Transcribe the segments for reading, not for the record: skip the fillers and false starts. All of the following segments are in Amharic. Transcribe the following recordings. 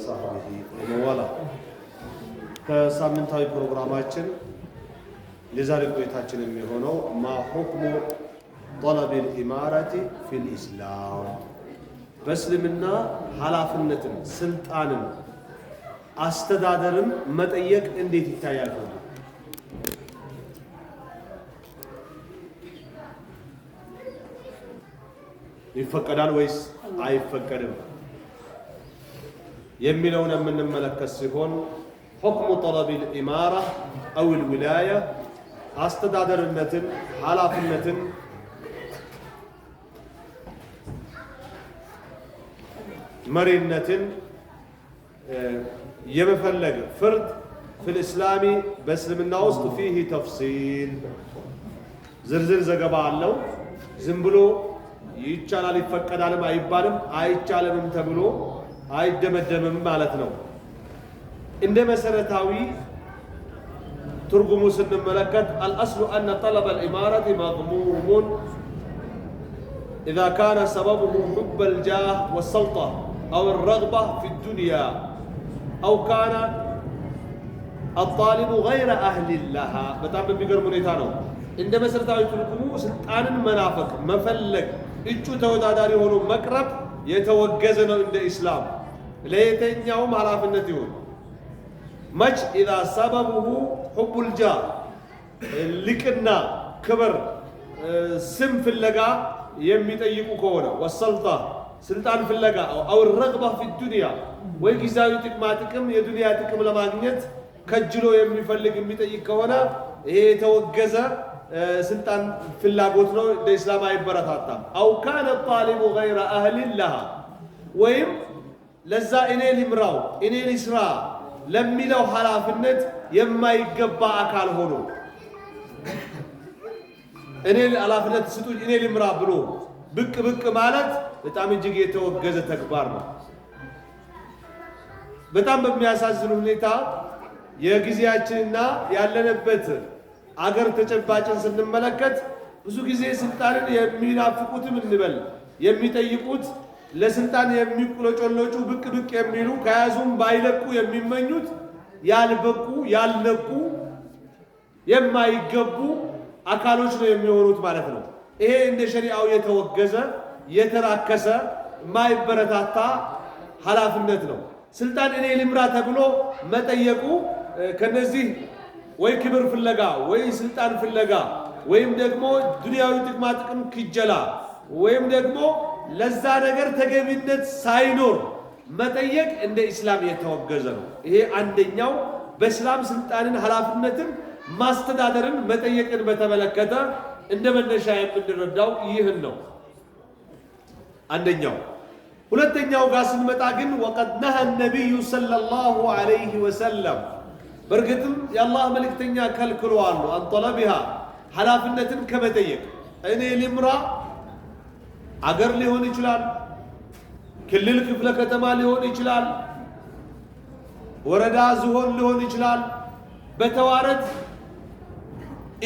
وصحبه ومن والاه ከሳምንታዊ ፕሮግራማችን ለዛሬ ቆይታችን የሚሆነው ማ ሁክሙ طلب الإمارة في الإسلام በእስልምና ኃላፊነትን ስልጣንን አስተዳደርን መጠየቅ እንዴት ይታያል? ይፈቀዳል ወይስ አይፈቀድም የሚለውን የምንመለከት ሲሆን حكم طلب الإمارة أو الولاية አስተዳደርነትን ኃላፊነትን መሪነትን የመፈለግ ፍርድ في الإسلام በእስልምና ውስጥ فيه تفصيل ዝርዝር ዘገባ አለው። ዝም ብሎ ይቻላል ይፈቀዳልም አይባልም አይቻልም ተብሎ አይደመደምም ማለት ነው። እንደ መሰረታዊ ትርጉሙ ስንመለከት الأصل أن طلب الإمارة مضموم إذا كان سببه حب الجاه والسلطة أو الرغبة في الدنيا أو كان الطالب غير أهل لها በጣም በሚገርም ሁኔታ ነው። እንደ መሰረታዊ ትርጉሙ ስልጣንን መናፈቅ መፈለግ እጩ ተወዳዳሪ ሆኖ መቅረብ የተወገዘ ነው እንደ ኢስላም ለየትኛውም ኃላፊነት ይሁን መች إذا سببه حب الجاه ልቅና ክብር ስም ፍለጋ የሚጠይቁ ከሆነ والسلطة ስልጣን ፍለጋ أو الرغبة في الدنيا ወይ ጊዜያዊ ጥቅማ ጥቅም የዱንያ ጥቅም ለማግኘት ከጅሎ የሚፈልግ የሚጠይቅ ከሆነ ይሄ የተወገዘ ስልጣን ፍላጎት ነው። ለኢስላም አይበረታታም። أو كان الطالب غير أهل لها ወይም ለዛ እኔ ልምራው እኔ ልስራ ለሚለው ኃላፊነት የማይገባ አካል ሆኖ እኔ ኃላፊነት ስጡኝ እኔ ልምራ ብሎ ብቅ ብቅ ማለት በጣም እጅግ የተወገዘ ተግባር ነው። በጣም በሚያሳዝን ሁኔታ የጊዜያችንና ያለንበት አገር ተጨባጭን ስንመለከት ብዙ ጊዜ ስልጣንን የሚናፍቁትም እንበል የሚጠይቁት ለስልጣን የሚቁለጨለጩ ብቅ ብቅ የሚሉ ከያዙም ባይለቁ የሚመኙት ያልበቁ ያልነቁ የማይገቡ አካሎች ነው የሚሆኑት ማለት ነው። ይሄ እንደ ሸሪዓው የተወገዘ የተራከሰ ማይበረታታ ኃላፊነት ነው። ስልጣን እኔ ልምራ ተብሎ መጠየቁ ከነዚህ ወይ ክብር ፍለጋ ወይ ስልጣን ፍለጋ ወይም ደግሞ ዱንያዊ ጥቅማ ጥቅም ክጀላ ወይም ደግሞ ለዛ ነገር ተገቢነት ሳይኖር መጠየቅ እንደ ኢስላም የተወገዘ ነው። ይሄ አንደኛው በእስላም ስልጣንን ኃላፊነትን ማስተዳደርን መጠየቅን በተመለከተ እንደ መነሻ የምንረዳው ይህን ነው አንደኛው። ሁለተኛው ጋር ስንመጣ ግን وقد نهى النبي صلى الله عليه وسلم በርግጥም የአላህ መልእክተኛ ከልክለዋል አን ጠለቢሃ ኃላፊነትን ከመጠየቅ እኔ ልምራ አገር ሊሆን ይችላል ክልል ክፍለ ከተማ ሊሆን ይችላል ወረዳ ዝሆን ሊሆን ይችላል በተዋረድ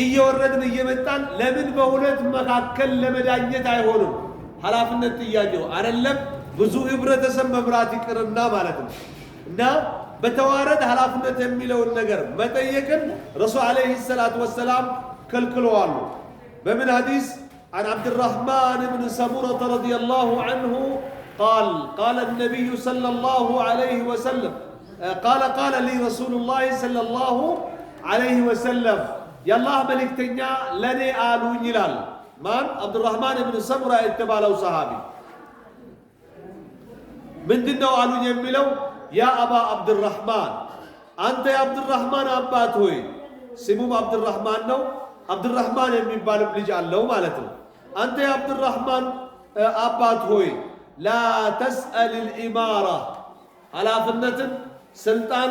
እየወረድን እየመጣን ለምን በሁለት መካከል ለመዳኘት አይሆንም? ኃላፊነት ጥያቄው አይደለም ብዙ ህብረተሰብ መምራት ይቅርና ማለት ነው። እና በተዋረድ ኃላፊነት የሚለውን ነገር መጠየቅን ረሱል አለይሂ ሰላቱ ወሰላም ከልክለዋል። በምን ሐዲስ عن عبد الرحمن بن سمرة رضي الله عنه قال النبي صلى الله عليه وسلم قال لي رسول الله صلى الله عليه وسلم يا الله ملكتنيا لني آلون يلال من عبد الرحمن بن سمرة اتباله صحابي من دنو آلون يميلو يا أبا عبد الرحمن أنت يا عبد الرحمن أبات هوي سموم عبد الرحمن نو عبد الرحمن يميبال بلجال لو مالته أنت يا عبد الرحمن أبات هوي لا تسأل الإمارة على فنة سلطان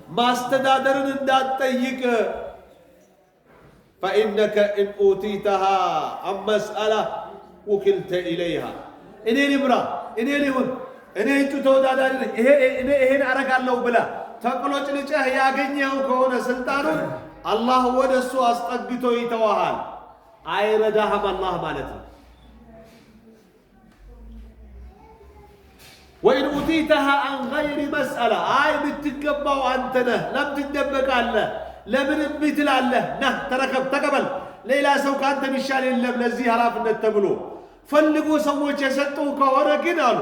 ما استدادرن انداد تيك فإنك إن أوتيتها عن مسألة وكلت إليها إني نمرا إني لون إني أنتو تودادر إهين أرق الله بلا تقلوش لجاه ياغنيه كون سلطانون الله ودسو أستقبتو يتوهال አይረዳህም አላህ ማለት ነው። ወኢን ኡቲተሃ አን ገይሪ መስአላ አይ ብትገባው አንተ ነህ፣ ለምን ትደበቃለህ? ለምን እምቢ ትላለህ? ነህ ተረከብ፣ ተቀበል። ሌላ ሰው ከአንተ ሚሻል የለም ለዚህ ኃላፊነት ተብሎ ፈልጎ ሰዎች የሰጡ ከሆነ ግን አሉ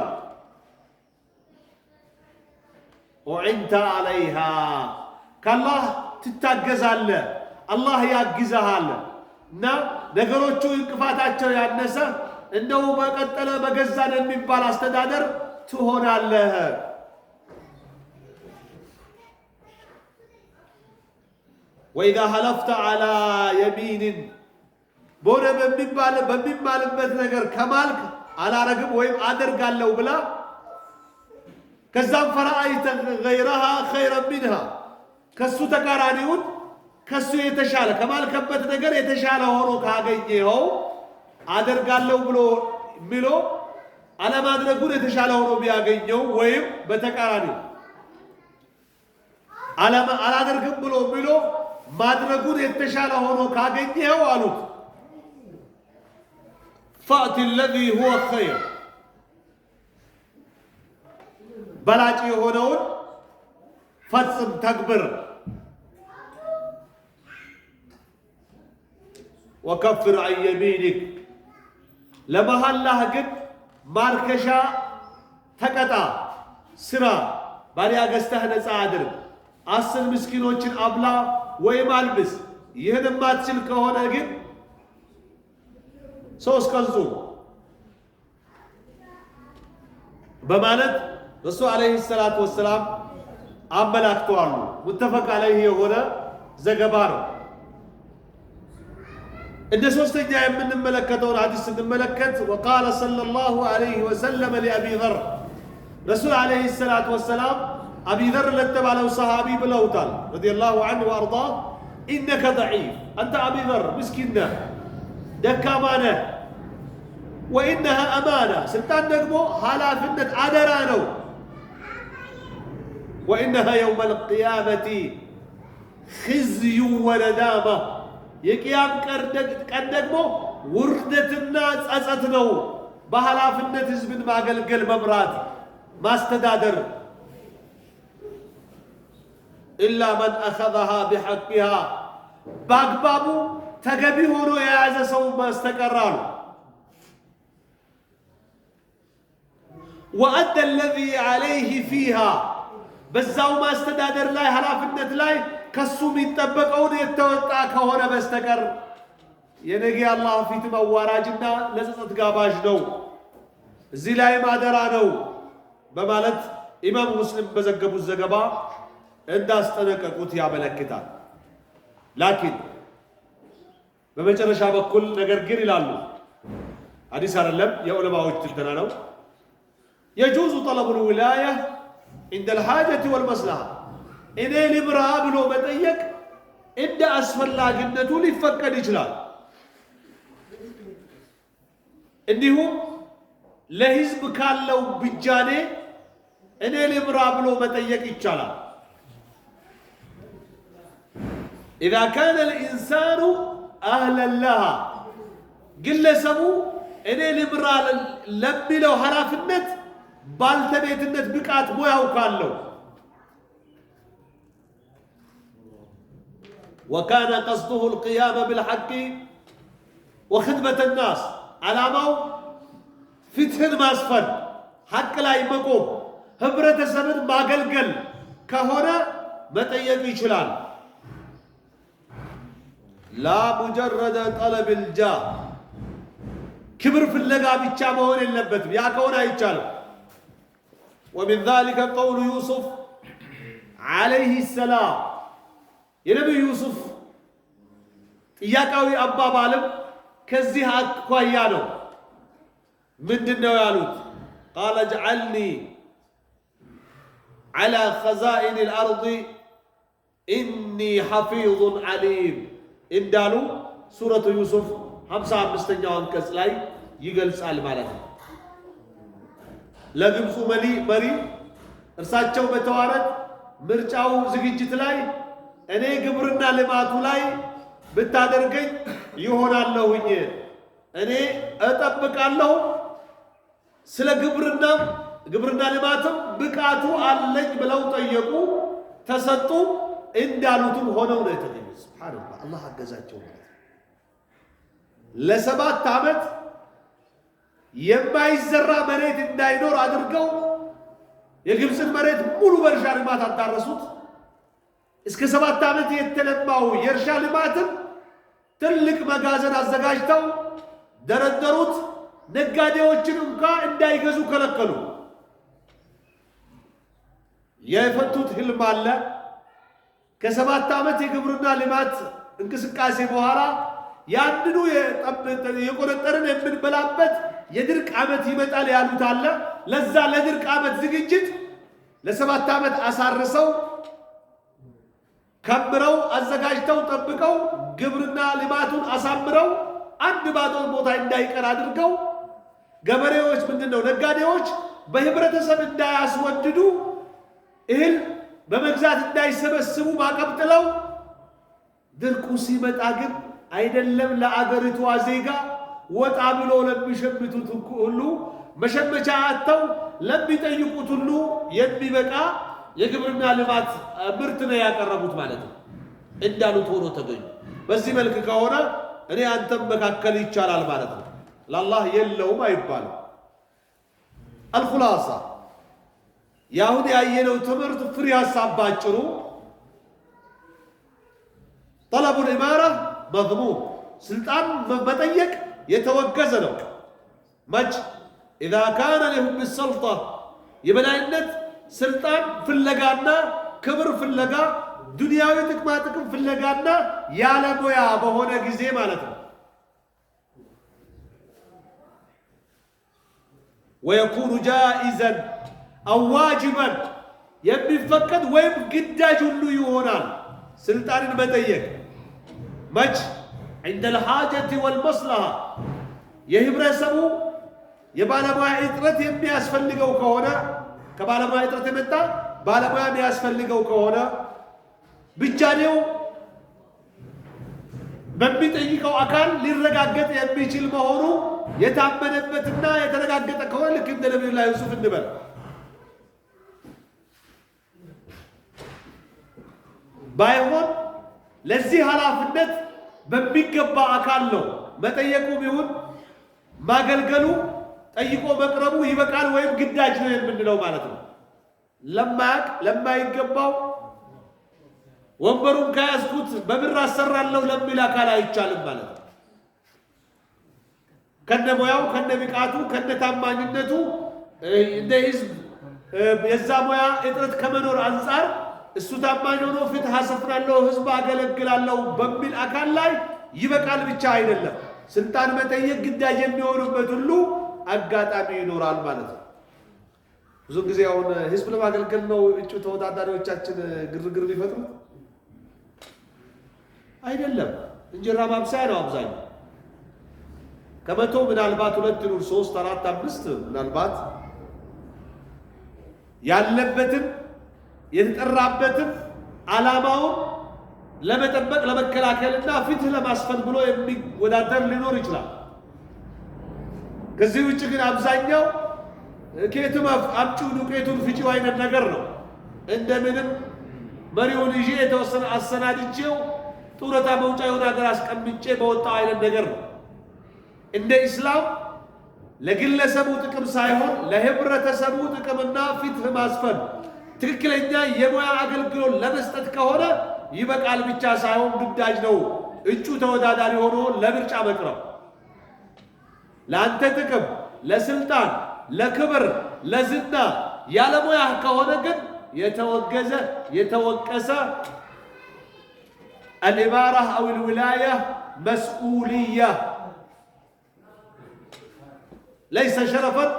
ኡዒንተ ዐለይሃ ከአላህ ትታገዛለህ፣ አላህ ያግዝሃል እና ነገሮቹ እንቅፋታቸው ያነሰ እንደው በቀጠለ በገዛን የሚባል አስተዳደር ትሆናለህ። ወኢዛ ሐለፍተ ዐላ የሚንን በሆነ በሚባልበት ነገር ከማልክ አላረግም ወይም አደርጋለሁ ብላ ከዛም ፈረአይተ ገይረሃ ኸይረን ሚንሃ ከሱ ተቃራኒውን ከሱ የተሻለ ከማልከበት ነገር የተሻለ ሆኖ ካገኘኸው አደርጋለሁ ብሎ አለማድረጉን የተሻለ ሆኖ ቢያገኘው ወይም በተቃራኒው አላደርግም ብሎ ማድረጉን የተሻለ ሆኖ ካገኘኸው አሉት ፈእቲ አለዚ ሁወ ኸይር በላጭ የሆነውን ፈጽም ተግብር ወከፍር ዐን የሚኒክ ለመሐላህ ግን ማርከሻ ተቀጣ፣ ስራ፣ ባሪያ ገዝተህ ነፃ አድርግ፣ 10 ምስኪኖችን አብላ ወይም አልብስ። ይህን የማትችል ከሆነ ግን 3 ቀን ጹም በማለት ረሱል ዓለይሂ ሰላቱ ወሰላም አመላክተዋሉ። ሙተፈቅ ዓለይህ የሆነ ዘገባ ነው። እንደ ሶስተኛ የምንመለከተውን ሐዲስ ስንመለከት ወቃለ ሰለላሁ ዐለይሂ ወሰለም ሊአቢ ዘር ረሱል ዓለይሂ ሰላቱ ወሰላም አቢ ዘር ለተባለው ሰሃቢ ብለውታል ረዲየላሁ ዐንሁ ወአርዳህ ኢነከ ደዒፍ አንተ አቢ ዘር ምስኪን ነህ፣ ደካማ ነህ። ወኢነሃ አማና ስልጣን ደግሞ ኃላፊነት አደራ ነው። ወኢነሃ የውመል ቂያመቲ ኽዝዩ ወነዳማ የቅያም ቀን ደግሞ ውርደትና ጸጸት ነው። በኃላፊነት ህዝብን ማገልገል፣ መምራት፣ ማስተዳደር ኢላ መን አኸዘሃ ቢሐቂሃ በአግባቡ ተገቢ ሆኖ የያዘ ሰው በስተቀር አሉ። ወአደ አለዚ ዐለይህ ፊሃ በዛው ማስተዳደር ላይ ኃላፊነት ላይ ከሱ የሚጠበቀውን የተወጣ ከሆነ በስተቀር የነገ አላህ ፊት መዋራጅና ለጸጸት ጋባዥ ነው። እዚህ ላይ ማደራ ነው በማለት ኢማም ሙስሊም በዘገቡት ዘገባ እንዳስጠነቀቁት ያመለክታል። ላኪን በመጨረሻ በኩል ነገር ግን ይላሉ ሐዲስ አይደለም የዑለማዎች ትንተና ነው የጁዙ ጠለቡል ዊላያ ዒንደል ሐጀቲ ወልመስለሃ እኔ ልምራ ብሎ መጠየቅ እንደ አስፈላጊነቱ ሊፈቀድ ይችላል። እንዲሁም ለህዝብ ካለው ብጃኔ እኔ ልምራ ብሎ መጠየቅ ይቻላል። ኢዛ ካነ ልኢንሳኑ አህለን ለሃ ግለሰቡ እኔ ልምራ ለሚለው ኃላፊነት ባልተቤትነት ብቃት ሙያው ካለው ወካነ ቀስዱሁ ልቅያመ ብልሐቂ ወኽድመተ ናስ ዓላማው ፍትህን ማስፈን፣ ሐቅ ላይ መቆም፣ ህብረተሰብን ማገልገል ከሆነ መጠየቅ ይችላል። ላ ሙጀረደ ጠለብል ጃህ ክብር ፍለጋ ብቻ መሆን የለበትም። ያ ከሆነ አይቻልም። ወሚን ዛሊከ ቀውሉ ዩሱፍ ዓለይህ ሰላም የነቢዩ ዩሱፍ ጥያቄያዊ አባባልም ከዚህ አኳያ ነው። ምንድን ነው ያሉት? ቃለ እጅዐልኒ ዐላ ኸዛኢን ልአርድ ኢኒ ሐፊዙን ዓሊም እንዳሉ ሱረቱ ዩሱፍ 55ኛው አንቀጽ ላይ ይገልጻል ማለት ነው። ለግብፁ መሪ እርሳቸው በተዋረድ ምርጫው ዝግጅት ላይ እኔ ግብርና ልማቱ ላይ ብታደርገኝ ይሆናለሁኝ፣ እኔ እጠብቃለሁ፣ ስለ ግብርናም ግብርና ልማትም ብቃቱ አለኝ ብለው ጠየቁ፣ ተሰጡ። እንዳሉትም ሆነው ነው የተገኙት። ሱብሃንአላህ አላህ አገዛቸው ማለት ነው። ለ7 ዓመት የማይዘራ መሬት እንዳይኖር አድርገው የግብፅን መሬት ሙሉ በእርሻ ልማት አዳረሱት። እስከ 7 ዓመት የተለማው የእርሻ ልማትን ትልቅ መጋዘን አዘጋጅተው ደረደሩት። ነጋዴዎችን እንኳ እንዳይገዙ ከለከሉ። የፈቱት ህልም አለ። ከ7 ዓመት የግብርና ልማት እንቅስቃሴ በኋላ ያንኑ የቆነጠርን የምንበላበት የድርቅ ዓመት ይመጣል ያሉት አለ። ለዛ ለድርቅ ዓመት ዝግጅት ለ7 ዓመት አሳርሰው ከምረው አዘጋጅተው ጠብቀው ግብርና ልማቱን አሳምረው አንድ ባዶ ቦታ እንዳይቀር አድርገው ገበሬዎች ምንድነው ነጋዴዎች በህብረተሰብ እንዳያስወድዱ እህል በመግዛት እንዳይሰበስቡ ማዕቀብ ጥለው ድርቁ ሲመጣ ግን አይደለም ለአገሪቷ ዜጋ ወጣ ብሎ ለሚሸምቱት ሁሉ መሸመቻ አጥተው ለሚጠይቁት ሁሉ የሚበቃ የግብርና ልማት ምርት ነው ያቀረቡት ማለት ነው። እንዳሉት ሆኖ ተገኙ። በዚህ መልክ ከሆነ እኔ አንተም መካከል ይቻላል ማለት ነው። ለአላህ የለውም አይባልም። አልኹላሳ ያሁን ያየነው ትምህርት ፍሬ ሀሳብ ባጭሩ ጠለቡል ኢማራ መዝሙም ስልጣን መጠየቅ የተወገዘ ነው። መች ኢዛ ካነ ለሁም ሰልጣ የበላይነት ስልጣን ፍለጋና ክብር ፍለጋ ዱንያዊ ጥቅማ ጥቅም ፍለጋና ያለሙያ በሆነ ጊዜ ማለት ነው። ወየኩኑ ጃኢዘን አው ዋጅበን የሚፈቀድ ወይም ግዳጅ ሁሉ ይሆናል ስልጣንን መጠየቅ። መች عند الحاجة والمصلحة የህብረተሰቡ የባለሙያ እጥረት የሚያስፈልገው ከሆነ ከባለሙያ እጥረት የመጣ ባለሙያ የሚያስፈልገው ከሆነ ብቻኔው በሚጠይቀው አካል ሊረጋገጥ የሚችል መሆኑ የታመነበትና የተረጋገጠ ከሆነ ልክ እንደ ነብዩላህ ዩሱፍ እንበል ባይሆን ለዚህ ኃላፊነት በሚገባ አካል ነው መጠየቁ ቢሆን ማገልገሉ ጠይቆ መቅረቡ ይበቃል ወይም ግዳጅ ነው የምንለው ማለት ነው። ለማያቅ ለማይገባው ወንበሩን ከያዝኩት በብር አሰራለሁ ለሚል አካል አይቻልም ማለት ነው። ከነሙያው ከነብቃቱ ከነታማኝነቱ እንደ ህዝብ የዛ ሙያ እጥረት ከመኖር አንፃር እሱ ታማኝ ሆኖ ፍትህ አሰፍናለሁ ህዝብ አገለግላለሁ በሚል አካል ላይ ይበቃል ብቻ አይደለም። ስልጣን መጠየቅ ግዳጅ የሚሆኑበት ሁሉ አጋጣሚ ይኖራል ማለት ነው። ብዙ ጊዜ አሁን ህዝብ ለማገልገል ነው እጩ ተወዳዳሪዎቻችን ግርግር ሊፈጥሩ አይደለም። እንጀራ ማብሰያ ነው አብዛኛው። ከመቶ ምናልባት 2 ይኑር 3 4 5 ምናልባት ያለበትን የተጠራበትን ዓላማውን ለመጠበቅ ለመከላከልና ፍትህ ለማስፈን ብሎ የሚወዳደር ሊኖር ይችላል። ከዚህ ውጭ ግን አብዛኛው ከየትም አምጪው ዱቄቱን ፍጪው አይነት ነገር ነው። እንደምንም መሪውን ይዤ የተወሰነ አሰናድቼው ጡረታ መውጫ የሆነ ሀገር አስቀምጬ በወጣው አይነት ነገር ነው። እንደ ኢስላም ለግለሰቡ ጥቅም ሳይሆን ለህብረተሰቡ ጥቅምና ፍትህ ማስፈን ትክክለኛ የሙያ አገልግሎት ለመስጠት ከሆነ ይበቃል ብቻ ሳይሆን ግዳጅ ነው እጩ ተወዳዳሪ ሆኖ ለምርጫ መቅረብ። ለአንተ ጥቅም፣ ለስልጣን፣ ለክብር፣ ለዝና ያለ ሙያ ከሆነ ግን የተወገዘ የተወቀሰ አልኢማራ አው አልዊላያ መስኡልያ ለይሰ ሸረፈን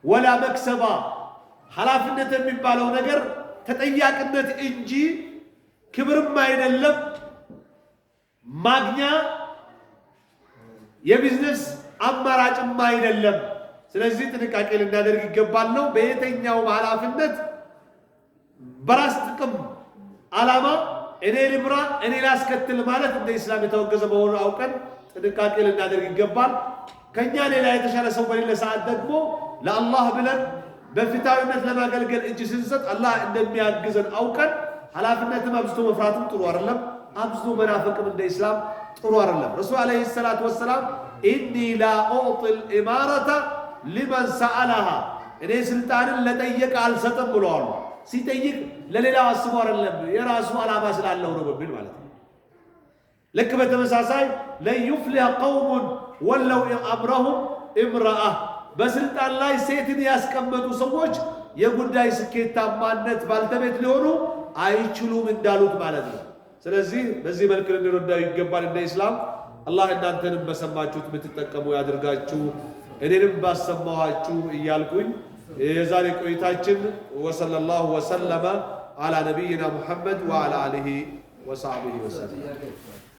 ወላ መክሰባ ኃላፊነት የሚባለው ነገር ተጠያቂነት እንጂ ክብርም አይደለም፣ ማግኛ የቢዝነስ አማራጭም አይደለም። ስለዚህ ጥንቃቄ ልናደርግ ይገባል ነው። በየትኛውም ኃላፊነት በራስ ጥቅም ዓላማ እኔ ልምራ እኔ ላስከትል ማለት እንደ ኢስላም የተወገዘ መሆኑን አውቀን ጥንቃቄ ልናደርግ ይገባል። ከኛ ሌላ የተሻለ ሰው በሌለ ሰዓት ደግሞ ለአላህ ብለን በፍትሃዊነት ለማገልገል እጅ ስንሰጥ አላህ እንደሚያግዘን አውቀን ኃላፊነትም አብዝቶ መፍራትም ጥሩ አይደለም። አብዝቶ መናፈቅም እንደ ኢስላም ጥሩ አይደለም። ረሱል አለይሂ ሰላቱ ወሰላም ኢኒ ላ ኡዕጢል ኢማረተ ሊመን ሰአለሃ እኔ ስልጣንን ለጠየቀ አልሰጥም ብለዋል። ሲጠይቅ ለሌላው አስቦ አይደለም የራሱ ዓላማ ስላለው ነው በሚል ማለት ነው። ልክ በተመሳሳይ ለዩፍሊህ ቀውሙን ወለው አምረሁም እምረአ በስልጣን ላይ ሴትን ያስቀመጡ ሰዎች የጉዳይ ስኬታማነት ባልተቤት ሊሆኑ አይችሉም እንዳሉት ማለት ነው። ስለዚህ በዚህ መልክ ልንረዳው ይገባል እንደ ኢስላም። አላህ እናንተንም በሰማችሁት የምትጠቀሙ ያድርጋችሁ፣ እኔንም ባሰማኋችሁ እያልኩኝ የዛሬ ቆይታችን ወሰለላሁ ወሰለመ አላ ነቢይና ሙሐመድ ወአላ አሊሂ ወሰሕቢሂ ወሰለም።